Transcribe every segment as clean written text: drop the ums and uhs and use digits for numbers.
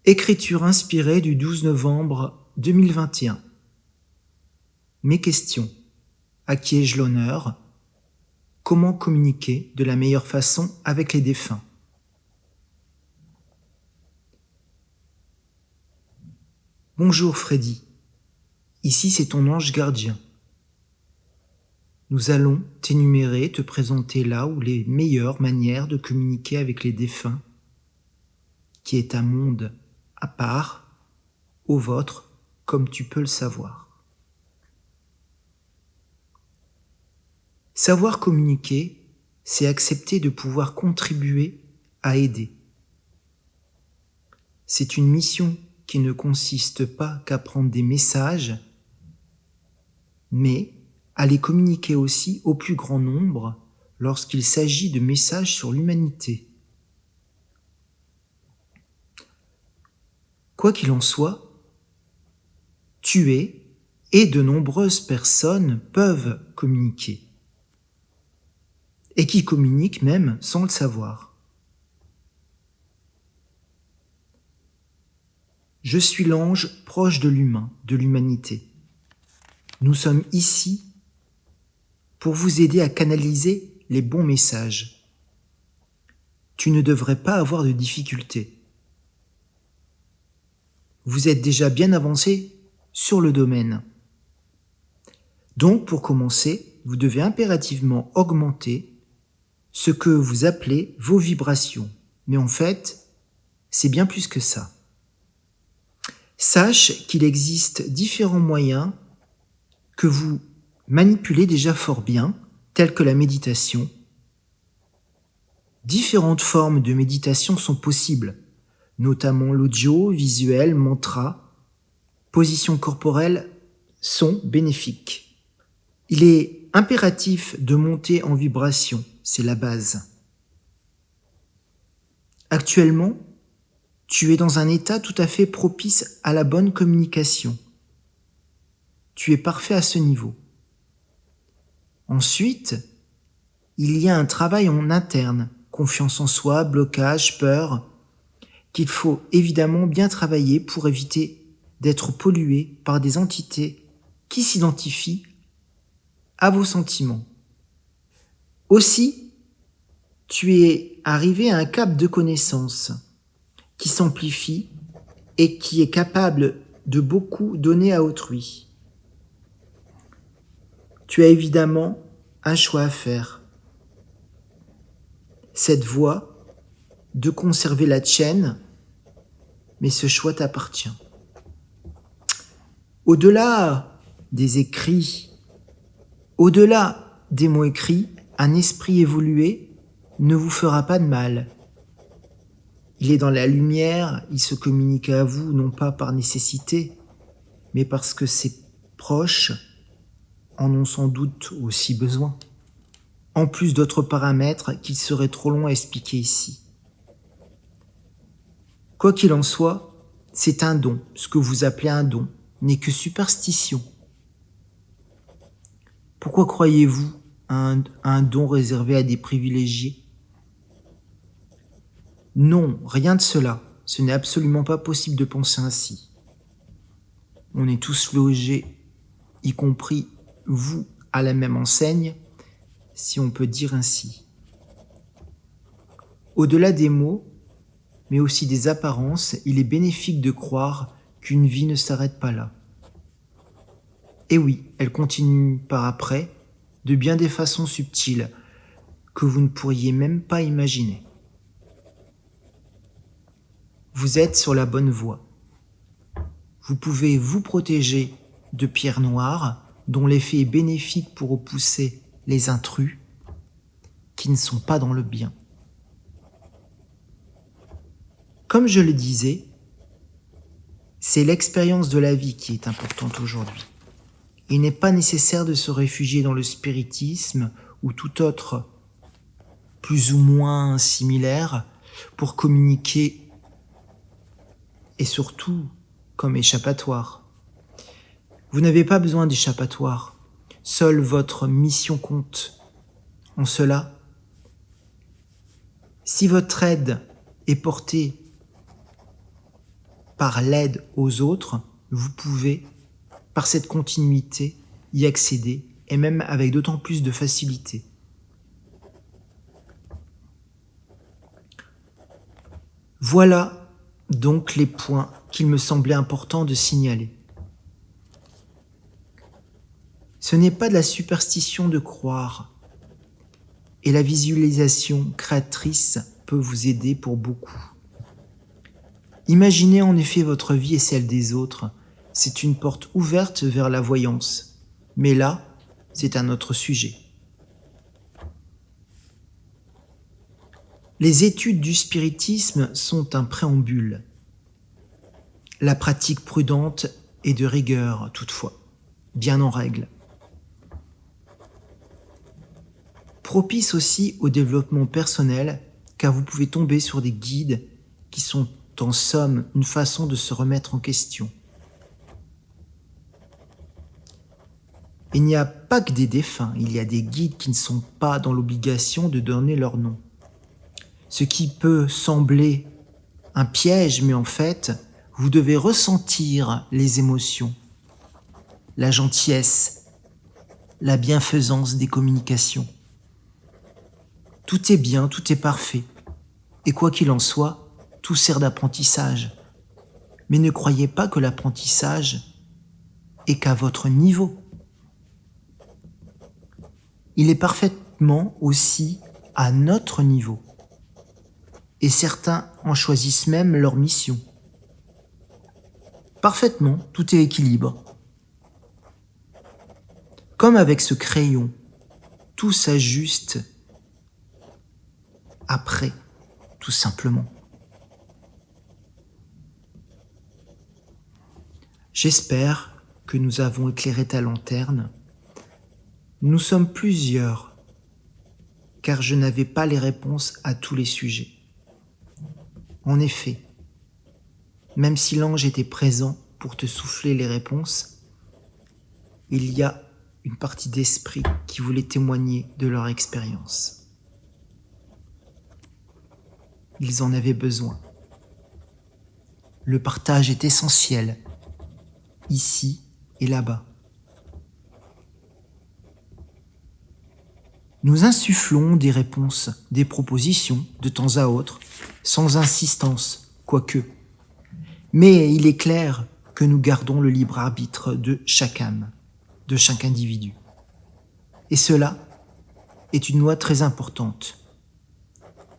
Écriture inspirée du 12 novembre 2021. Mes questions. À qui ai-je l'honneur? Comment communiquer de la meilleure façon avec les défunts? Bonjour Freddy, ici c'est ton ange gardien. Nous allons t'énumérer, te présenter là où les meilleures manières de communiquer avec les défunts, qui est un monde à part, au vôtre, comme tu peux le savoir. Savoir communiquer, c'est accepter de pouvoir contribuer à aider. C'est une mission qui ne consiste pas qu'à prendre des messages, mais à les communiquer aussi au plus grand nombre lorsqu'il s'agit de messages sur l'humanité. Quoi qu'il en soit, tu es et de nombreuses personnes peuvent communiquer, et qui communiquent même sans le savoir. Je suis l'ange proche de l'humain, de l'humanité. Nous sommes ici pour vous aider à canaliser les bons messages. Tu ne devrais pas avoir de difficultés. Vous êtes déjà bien avancé sur le domaine. Donc, pour commencer, vous devez impérativement augmenter ce que vous appelez vos vibrations. Mais en fait, c'est bien plus que ça. Sache qu'il existe différents moyens que vous manipulez déjà fort bien, tels que la méditation. Différentes formes de méditation sont possibles, notamment l'audio, visuel, mantra, position corporelle sont bénéfiques. Il est impératif de monter en vibration, c'est la base. Actuellement, tu es dans un état tout à fait propice à la bonne communication. Tu es parfait à ce niveau. Ensuite, il y a un travail en interne, confiance en soi, blocage, peur, qu'il faut évidemment bien travailler pour éviter d'être pollué par des entités qui s'identifient à vos sentiments. Aussi, tu es arrivé à un cap de connaissance qui s'amplifie et qui est capable de beaucoup donner à autrui. Tu as évidemment un choix à faire. Cette voie, de conserver la tienne, mais ce choix t'appartient. Au-delà des écrits, au-delà des mots écrits, un esprit évolué ne vous fera pas de mal. Il est dans la lumière, il se communique à vous, non pas par nécessité, mais parce que ses proches en ont sans doute aussi besoin, en plus d'autres paramètres qu'il serait trop long à expliquer ici. Quoi qu'il en soit, c'est un don. Ce que vous appelez un don n'est que superstition. Pourquoi croyez-vous à un don réservé à des privilégiés? Non, rien de cela. Ce n'est absolument pas possible de penser ainsi. On est tous logés, y compris vous, à la même enseigne, si on peut dire ainsi. Au-delà des mots, mais aussi des apparences, il est bénéfique de croire qu'une vie ne s'arrête pas là. Et oui, elle continue par après, de bien des façons subtiles, que vous ne pourriez même pas imaginer. Vous êtes sur la bonne voie. Vous pouvez vous protéger de pierres noires, dont l'effet est bénéfique pour repousser les intrus qui ne sont pas dans le bien. Comme je le disais, c'est l'expérience de la vie qui est importante aujourd'hui. Il n'est pas nécessaire de se réfugier dans le spiritisme ou tout autre plus ou moins similaire pour communiquer et surtout comme échappatoire. Vous n'avez pas besoin d'échappatoire. Seule votre mission compte. En cela, si votre aide est portée par l'aide aux autres, vous pouvez, par cette continuité, y accéder, et même avec d'autant plus de facilité. Voilà donc les points qu'il me semblait important de signaler. Ce n'est pas de la superstition de croire, et la visualisation créatrice peut vous aider pour beaucoup. Imaginez en effet votre vie et celle des autres. C'est une porte ouverte vers la voyance. Mais là, c'est un autre sujet. Les études du spiritisme sont un préambule. La pratique prudente est de rigueur, toutefois, bien en règle. Propice aussi au développement personnel, car vous pouvez tomber sur des guides qui sont en somme une façon de se remettre en question. Il n'y a pas que des défunts, il y a des guides qui ne sont pas dans l'obligation de donner leur nom. Ce qui peut sembler un piège, mais en fait, vous devez ressentir les émotions, la gentillesse, la bienfaisance des communications. Tout est bien, tout est parfait. Et quoi qu'il en soit, tout sert d'apprentissage. Mais ne croyez pas que l'apprentissage est qu'à votre niveau. Il est parfaitement aussi à notre niveau. Et certains en choisissent même leur mission. Parfaitement, tout est équilibre. Comme avec ce crayon, tout s'ajuste après, tout simplement. J'espère que nous avons éclairé ta lanterne. Nous sommes plusieurs, car je n'avais pas les réponses à tous les sujets. En effet, même si l'ange était présent pour te souffler les réponses, il y a une partie d'esprit qui voulait témoigner de leur expérience. Ils en avaient besoin. Le partage est essentiel, ici et là-bas. Nous insufflons des réponses, des propositions, de temps à autre, sans insistance, quoique. Mais il est clair que nous gardons le libre arbitre de chaque âme, de chaque individu. Et cela est une loi très importante.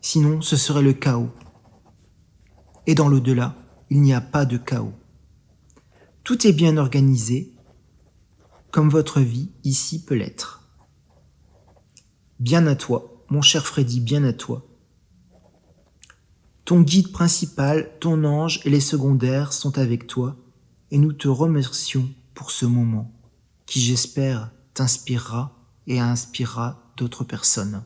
Sinon, ce serait le chaos. Et dans l'au-delà, il n'y a pas de chaos. Tout est bien organisé, comme votre vie ici peut l'être. Bien à toi, mon cher Freddy, bien à toi. Ton guide principal, ton ange et les secondaires sont avec toi et nous te remercions pour ce moment qui, j'espère, t'inspirera et inspirera d'autres personnes.